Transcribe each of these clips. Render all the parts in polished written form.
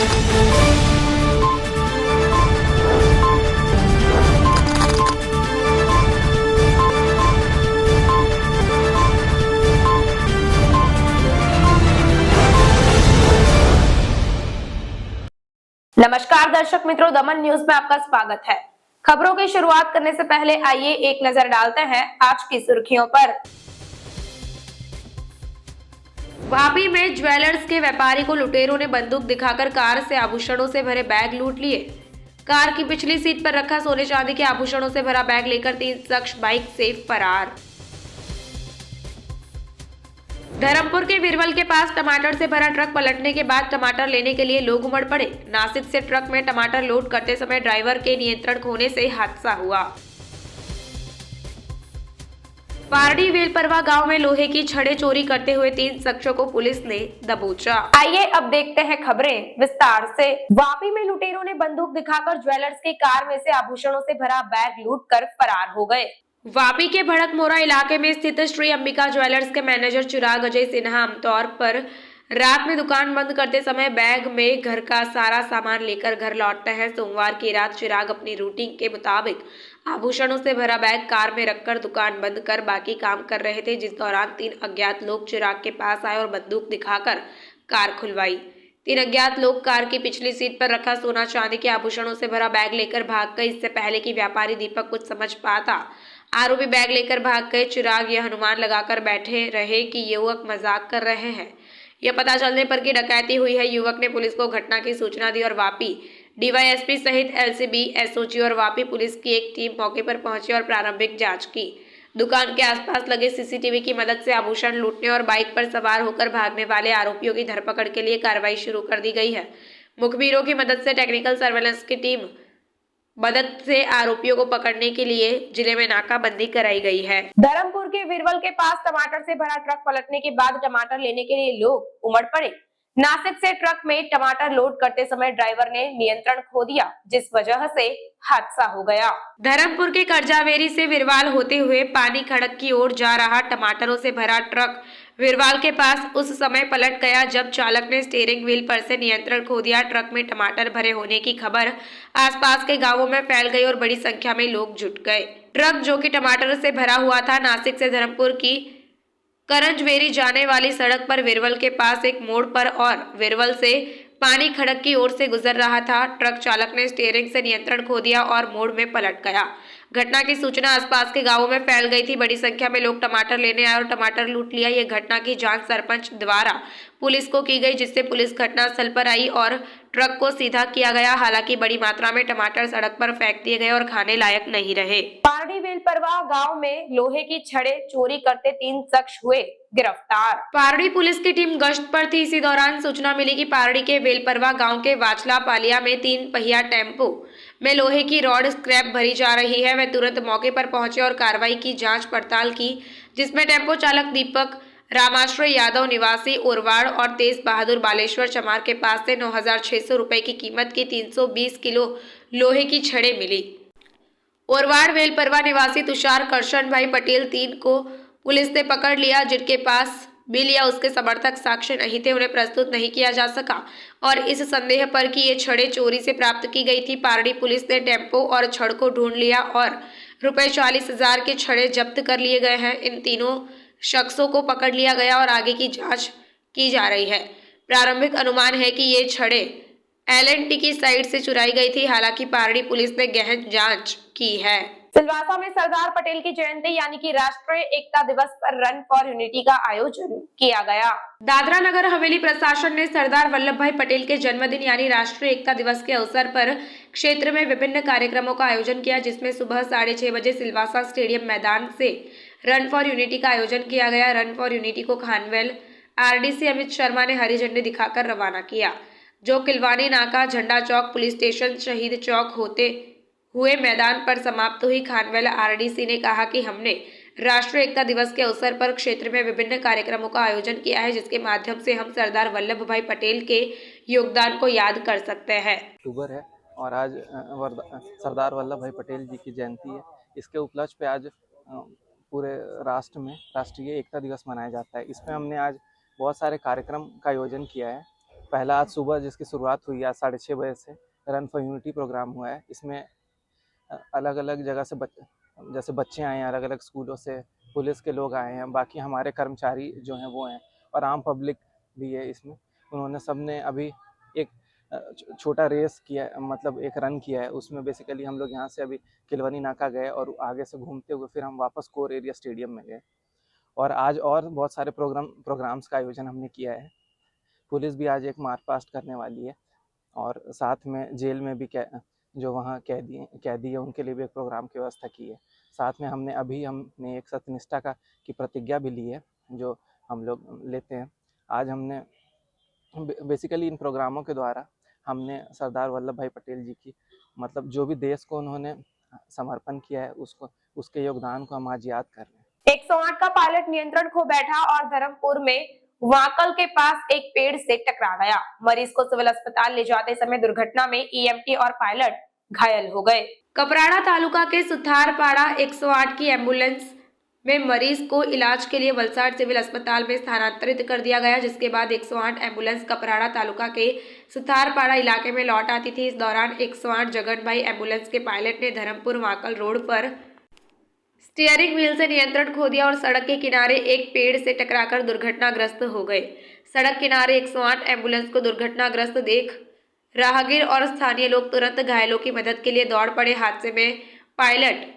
नमस्कार दर्शक मित्रों, दमन न्यूज में आपका स्वागत है। खबरों की शुरुआत करने से पहले आइए एक नजर डालते हैं आज की सुर्खियों पर। वापी में ज्वेलर्स के व्यापारी को लुटेरों ने बंदूक दिखाकर कार से आभूषणों से भरे बैग लूट लिए। कार की पिछली सीट पर रखा सोने चांदी के आभूषणों से भरा बैग लेकर 3 शख्स बाइक से फरार। धर्मपुर के विरवल के पास टमाटर से भरा ट्रक पलटने के बाद टमाटर लेने के लिए लोग उमड़ पड़े। नासिक से ट्रक में टमाटर लोड करते समय ड्राइवर के नियंत्रण खोने से हादसा हुआ। पारडी वेलपरवा गांव में लोहे की छड़ें चोरी करते हुए 3 शख्सों को पुलिस ने दबोचा। आइए अब देखते हैं खबरें विस्तार से। वापी में लुटेरों ने बंदूक दिखाकर ज्वेलर्स की कार में से आभूषणों से भरा बैग लूट कर फरार हो गए। वापी के भड़कमोरा इलाके में स्थित श्री अंबिका ज्वेलर्स के मैनेजर चिराग अजय सिन्हा आमतौर पर रात में दुकान बंद करते समय बैग में घर का सारा सामान लेकर घर लौटते हैं। सोमवार की रात चिराग अपनी रूटीन के मुताबिक आभूषणों से भरा बैग कार में रखकर दुकान बंद कर बाकी काम कर रहे थे, जिस दौरान 3 अज्ञात लोग चिराग के पास आए और बंदूक दिखाकर कार खुलवाई। 3 अज्ञात लोग कार की पिछली सीट पर रखा सोना चांदी के आभूषणों से भरा बैग लेकर भाग गए। इससे पहले कि व्यापारी दीपक कुछ समझ पाता, आरोपी बैग लेकर भाग गए। चिराग यह अनुमान लगाकर बैठे रहे कि युवक मजाक कर रहे हैं। यह पता चलने पर कि डकैती हुई है, युवक ने पुलिस को घटना की सूचना दी और वापी डीवाईएसपी सहित एलसीबी, एसओजी और वापी पुलिस की एक टीम मौके पर पहुंची और प्रारंभिक जांच की। दुकान के आसपास लगे सीसीटीवी की मदद से आभूषण लूटने और बाइक पर सवार होकर भागने वाले आरोपियों की धरपकड़ के लिए कार्रवाई शुरू कर दी गई है। मुखबिरों की मदद से टेक्निकल सर्वेलेंस की टीम मदद से आरोपियों को पकड़ने के लिए जिले में नाकाबंदी कराई गई है। धर्मपुर के विरवल के पास टमाटर से भरा ट्रक पलटने के बाद टमाटर लेने के लिए लोग उमड़ पड़े। नासिक से ट्रक में टमाटर लोड करते समय ड्राइवर ने नियंत्रण खो दिया, जिस वजह से हादसा हो गया। धर्मपुर के करजावेरी से विरवाल होते हुए पानी खड़क की ओर जा रहा टमाटरों से भरा ट्रक विरवाल के पास उस समय पलट गया जब चालक ने स्टीयरिंग व्हील पर से नियंत्रण खो दिया। ट्रक में टमाटर भरे होने की खबर आसपास के गांवों में फैल गई और बड़ी संख्या में लोग जुट गए। ट्रक जो कि टमाटर से भरा हुआ था, नासिक से धर्मपुर की करंजवेरी जाने वाली सड़क पर विरवल के पास एक मोड़ पर और विरवल से पानी खड़क की ओर से गुजर रहा था। ट्रक चालक ने स्टीयरिंग से नियंत्रण खो दिया और मोड़ में पलट गया। घटना की सूचना आसपास के गांवों में फैल गई थी। बड़ी संख्या में लोग टमाटर लेने आए और टमाटर लूट लिया। ये घटना की जांच सरपंच द्वारा पुलिस को की गई, जिससे पुलिस घटनास्थल पर आई और ट्रक को सीधा किया गया। हालांकि बड़ी मात्रा में टमाटर सड़क पर फेंक दिए गए और खाने लायक नहीं रहे। पारडी वेलपरवा गांव में लोहे की छड़ें चोरी करते 3 शख्स हुए गिरफ्तार। पारडी पुलिस की टीम गश्त पर थी। इसी दौरान सूचना मिली कि पारडी के वेलपरवा गांव के वाचला पालिया में 3 पहिया टेम्पो में लोहे की रॉड स्क्रैप भरी जा रही है। वे तुरंत मौके पर पहुंचे और कार्रवाई की जांच पड़ताल की, जिसमें टेम्पो चालक दीपक रामाश्रय यादव निवासी ओरवाड़ और तेज बहादुर बालेश्वर चमार के पास से 9,600 रुपए की कीमत की 320 किलो लोहे की छड़ें मिली। ओरवाड़ वेलपरवा निवासी तुषार करशन भाई पटेल 3 को पुलिस ने पकड़ लिया, जिनके पास बिल या उसके समर्थक साक्ष्य नहीं थे, उन्हें प्रस्तुत नहीं किया जा सका और इस संदेह पर कि ये छड़ें चोरी से प्राप्त की गई थी। पारडी पुलिस ने टेम्पो और छड़ को ढूंढ लिया और रुपए 40,000 के छड़े जब्त कर लिए गए हैं। इन तीनों शख्सों को पकड़ लिया गया और आगे की जांच की जा रही है। प्रारंभिक अनुमान है कि ये छड़े L&T की साइट से चुराई गई थी। हालांकि पारडी पुलिस ने गहन जांच की है। सिलवासा में सरदार पटेल की जयंती यानी कि राष्ट्रीय एकता दिवस पर रन फॉर यूनिटी का आयोजन किया गया। दादरा नगर हवेली प्रशासन ने सरदार वल्लभ भाई पटेल के जन्मदिन यानी राष्ट्रीय एकता दिवस के अवसर पर क्षेत्र में विभिन्न कार्यक्रमों का आयोजन किया, जिसमें सुबह 6:30 बजे सिलवासा स्टेडियम मैदान से रन फॉर यूनिटी का आयोजन किया गया। रन फॉर यूनिटी को खानवेल RDC अमित शर्मा ने हरी झंडी दिखाकर रवाना किया, जो किलवानी नाका, झंडा चौक, पुलिस स्टेशन, शहीद चौक होते हुए मैदान पर समाप्त हुई। खानवेल RDC ने कहा कि हमने राष्ट्रीय एकता दिवस के अवसर पर क्षेत्र में विभिन्न कार्यक्रमों का आयोजन किया है, जिसके माध्यम से हम सरदार वल्लभ भाई पटेल के योगदान को याद कर सकते हैं। अक्टूबर है और आज सरदार वल्लभ भाई पटेल जी की जयंती है। इसके उपलक्ष्य पे आज पूरे राष्ट्र में राष्ट्रीय एकता दिवस मनाया जाता है। इसमें हमने आज बहुत सारे कार्यक्रम का आयोजन किया है। पहला आज सुबह जिसकी शुरुआत हुई आज 6:30 बजे से रन फॉर यूनिटी प्रोग्राम हुआ है। इसमें अलग अलग जगह से जैसे बच्चे आए हैं, अलग अलग स्कूलों से पुलिस के लोग आए हैं, बाकी हमारे कर्मचारी जो हैं वो हैं और आम पब्लिक भी है। इसमें उन्होंने सबने अभी एक छोटा रेस किया, मतलब एक रन किया है। उसमें बेसिकली हम लोग यहाँ से अभी किलवनी नाका गए और आगे से घूमते हुए फिर हम वापस कोर एरिया स्टेडियम में गए। और आज और बहुत सारे प्रोग्राम्स का आयोजन हमने किया है। पुलिस भी आज एक मार्च पास्ट करने वाली है और साथ में जेल में भी जो वहाँ कैदी है उनके लिए भी एक प्रोग्राम की व्यवस्था की है। साथ में हमने एक सत्यनिष्ठा की प्रतिज्ञा भी ली है जो हम लोग लेते हैं। आज हमने बेसिकली इन प्रोग्रामों के द्वारा हमने सरदार वल्लभ भाई पटेल जी की, मतलब जो भी देश को उन्होंने समर्पण किया है उसके योगदान को हम आज याद कर रहे हैं। 108 का पायलट नियंत्रण खो बैठा और धर्मपुर में वाकल के पास एक पेड़ से टकरा गया। मरीज को सिविल अस्पताल ले जाते समय दुर्घटना में ईएमटी और पायलट घायल हो गए। कपराड़ा तालुका के सुथारपाड़ा 108 की एम्बुलेंस में मरीज को इलाज के लिए वलसाड सिविल अस्पताल में स्थानांतरित कर दिया गया, जिसके बाद 108 एम्बुलेंस कपराड़ा तालुका के सुथारपाड़ा इलाके में लौट आती थी। इस दौरान 108 जगन भाई एम्बुलेंस के पायलट ने धर्मपुर वाकल रोड पर स्टीयरिंग व्हील से नियंत्रण खो दिया और सड़क के किनारे एक पेड़ से टकराकर दुर्घटनाग्रस्त हो गए। सड़क किनारे 108 एम्बुलेंस को दुर्घटनाग्रस्त देख राहगीर और स्थानीय लोग तुरंत घायलों की मदद के लिए दौड़ पड़े। हादसे में पायलट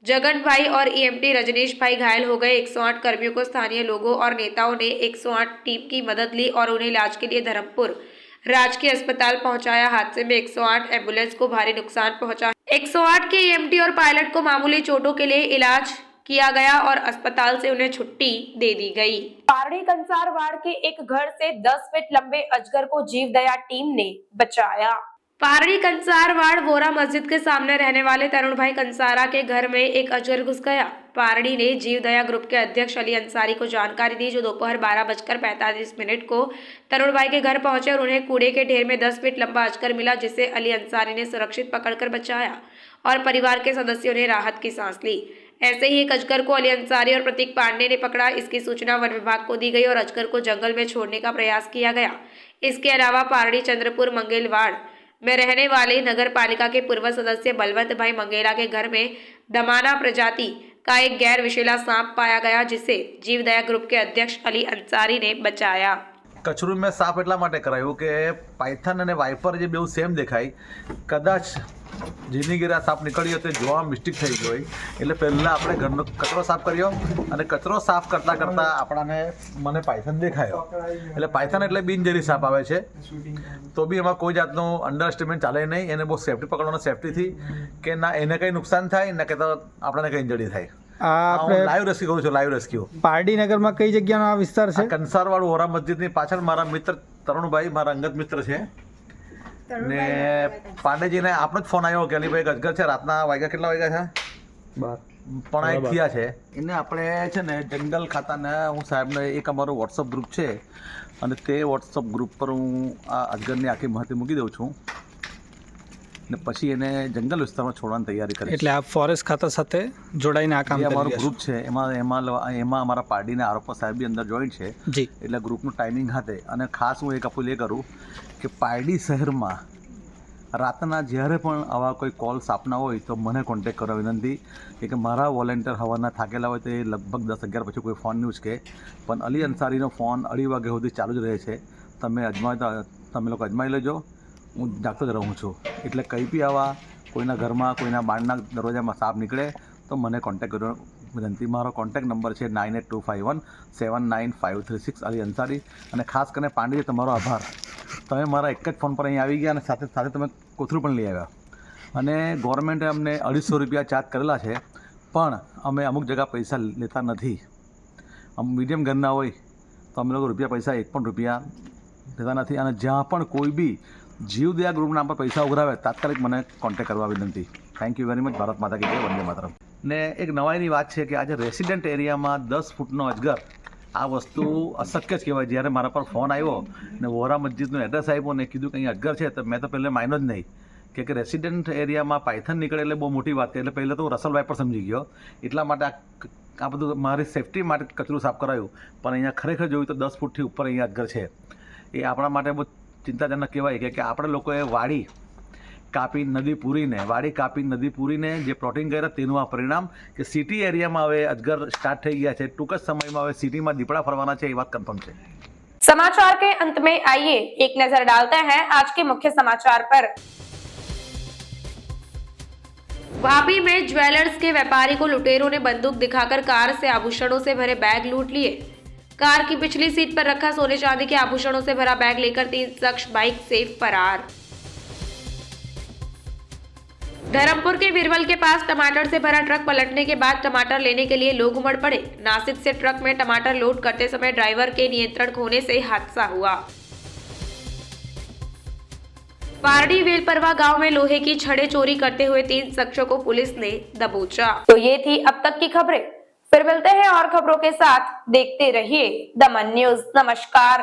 जगन भाई और ईएमटी रजनीश भाई घायल हो गए। 108 कर्मियों को स्थानीय लोगों और नेताओं ने 108 टीम की मदद ली और उन्हें इलाज के लिए धर्मपुर राजकीय अस्पताल पहुंचाया। हादसे में 108 एम्बुलेंस को भारी नुकसान पहुंचा। 108 के ईएमटी और पायलट को मामूली चोटों के लिए इलाज किया गया और अस्पताल से उन्हें छुट्टी दे दी गई। पारड़ी कंसार वार्ड के एक घर से 10 फीट लंबे अजगर को जीवदया टीम ने बचाया। पारड़ी कंसार वार्ड वोरा मस्जिद के सामने रहने वाले तरुण भाई कंसारा के घर में एक अजगर घुस गया। पारड़ी ने जीवदया ग्रुप के अध्यक्ष अली अंसारी को जानकारी दी, जो दोपहर 12:45 को तरुण भाई के घर पहुंचे और उन्हें कूड़े के ढेर में 10 फीट लंबा अजगर मिला, जिसे अली अंसारी ने सुरक्षित पकड़कर बचाया और परिवार के सदस्यों ने राहत की सांस ली। ऐसे ही एक अजगर को अली अंसारी और प्रतीक पांडे ने पकड़ा। इसकी सूचना वन विभाग को दी गई और अजगर को जंगल में छोड़ने का प्रयास किया गया। इसके अलावा पारड़ी चंद्रपुर मंगेलवाड़ में रहने वाले नगर पालिका के पूर्व सदस्य बलवंत भाई मंगेला के घर में दमाना प्रजाति का एक गैर विषैला सांप पाया गया, जिसे जीवदया ग्रुप के अध्यक्ष अली अंसारी ने बचाया। कचरू में साफ એટલા માટે કરાયું કે પાયથન અને વાઇપર જે બેઉ સેમ દેખાય, કદાચ જીનીગીરા સાપ નીકળ્યો તો જોવા મિસ્ટેક થઈ ગઈ, એટલે પહેલાં આપણે ઘરનો કચરો સાફ કર્યો અને કચરો સાફ કરતાં કરતાં આપણાને મને પાયથન દેખાયો, એટલે પાયથન એટલે બિનઝેરી સાપ આવે છે, તો બી એમાં કોઈ જાતનું અંડરએસ્ટિમેટ ચાલે નહીં, એને બહુ સેફટી પકડવાનો સેફટીથી કે ના એને કંઈ નુકસાન થાય ને કે તો આપણને કંઈ ઇન્જરી થાય। લાઈવ રેસ્ક્યુ કરું છું, લાઈવ રેસ્ક્યુ। પારડી નગરમાં કઈ જગ્યાનો આ વિસ્તાર છે? કંસારવાળું વોરા મસ્જિદની પાછળ મારા મિત્ર તરુણભાઈ, મારા અંગત મિત્ર છે ને પાંડેજીને આપણો જ ફોન આવ્યો કે અલીભાઈ ગજગર છે, રાતના વાગ્યા કેટલા વાગ્યા છે? 12 થયા છે। એને આપણે છે ને જંગલ ખાતાને હું સાહેબને એક અમારો વોટ્સઅપ ગ્રુપ છે અને તે વોટ્સઅપ ગ્રુપ પર હું આ અજગરની આખી માહિતી મૂકી દઉં છું ને પછી એને જંગલ વિસ્તારમાં છોડવાની તૈયારી કરી। એટલે આપ ફોરેસ્ટ ખાતા સાથે જોડાઈને આ કામ કરી અમારું રહ્યા છો? ગ્રુપ છે, એમાં અમારા પાર્ટીના આરોપો સાહેબ બી અંદર જોઈન્ટ છે જી। એટલે ગ્રુપનું ટાઈમિંગ હાથે અને ખાસ હું એક અપીલ એ કરું કે પારડી શહેરમાં રાતના જ્યારે પણ આવા કોઈ કોલ સાપના હોય તો મને કોન્ટેક્ટ કરવા વિનંતી, કે મારા વોલેન્ટિયર હવાના થાકેલા હોય તો એ લગભગ 10-11 પછી કોઈ ફોન નહીં ઉચકે, પણ અલી અંસારીનો ફોન 2:30 વાગ્યા સુધી ચાલુ જ રહે છે। તમે લોકો અજમાઈ લેજો, હું જાગતો જ રહું છું, એટલે કંઈ બી આવા કોઈના ઘરમાં કોઈના બાળના દરવાજામાં સાપ નીકળે તો મને કોન્ટેક્ટ કરવાનો વિનંતી। મારો કોન્ટેક્ટ નંબર છે 9825179536 અલી અંસારી। અને ખાસ કરીને પાંડેજી તમારો આભાર, તમે મારા એક જ ફોન પર અહીં આવી ગયા અને સાથે સાથે તમે કોથળું પણ લઈ આવ્યા। અને ગવર્મેન્ટે અમને 250 રૂપિયા ચાર્જ કરેલા છે, પણ અમે અમુક જગ્યા પૈસા લેતા નથી। મીડિયમ ઘરના હોય તો અમે લોકો પૈસા 1 પણ રૂપિયા લેતા નથી। અને જ્યાં પણ કોઈ બી જીવદયા ગ્રુપના પર પૈસા ઉઘરાવે તાત્કાલિક મને કોન્ટેક્ટ કરવા વિનંતી। Thank you very much. Bharat માતા કી જય, વંદે માતરમ। ને એક નવાઈની વાત છે કે આજે રેસિડેન્ટ એરિયામાં 10 ફૂટનો અજગર, આ વસ્તુ અશક્ય જ કહેવાય। જ્યારે મારા પર ફોન આવ્યો ને વોરા મસ્જિદનું એડ્રેસ આપ્યો ને કીધું કે અહીં અજગર છે, તો મેં તો પહેલાં માન્યો જ નહીં કે રેસિડેન્ટ એરિયામાં પાયથન નીકળે એટલે બહુ મોટી વાત છે। એટલે પહેલાં તો હું રસલ વાઇપર સમજી ગયો, એટલા માટે આ બધું મારી સેફટી માટે કચરું સાફ કરાયું, પણ અહીંયા ખરેખર જોયું તો 10 ફૂટથી ઉપર અહીંયા અજગર છે। એ આપણા માટે બહુ ચિંતાજનક કહેવાય કે આપણે લોકોએ વાડી કાપી નદી પૂરીને જે પ્લોટિંગ કર્યા તેનું આ પરિણામ કે સિટી એરિયામાં હવે અજગર સ્ટાર્ટ થઈ ગયા છે. ટૂંક જ સમયમાં હવે સિટીમાં દીપડા ફરવાના છે એ વાત કન્ફર્મ છે. समाचार के अंत में आइए एक नजर डालते हैं आज के मुख्य समाचार पर। वापी में ज्वेलर्स के व्यापारी को लुटेरों ने बंदूक दिखाकर कार से आभूषणों से भरे बैग लूट लिए। कार की पिछली सीट पर रखा सोने चांदी के आभूषणों से भरा बैग लेकर 3 शख्स बाइक से फरार। धर्मपुर के बिरवल के पास टमाटर से भरा ट्रक पलटने के बाद टमाटर लेने के लिए लोग उमड़ पड़े। नासिक से ट्रक में टमाटर लोड करते समय ड्राइवर के नियंत्रण खोने से हादसा हुआ। पारडी वेलपरवा गांव में लोहे की छड़ें चोरी करते हुए 3 शख्सों को पुलिस ने दबोचा। तो ये थी अब तक की खबरें। फिर मिलते हैं और खबरों के साथ। देखते रहिए दमन न्यूज। नमस्कार।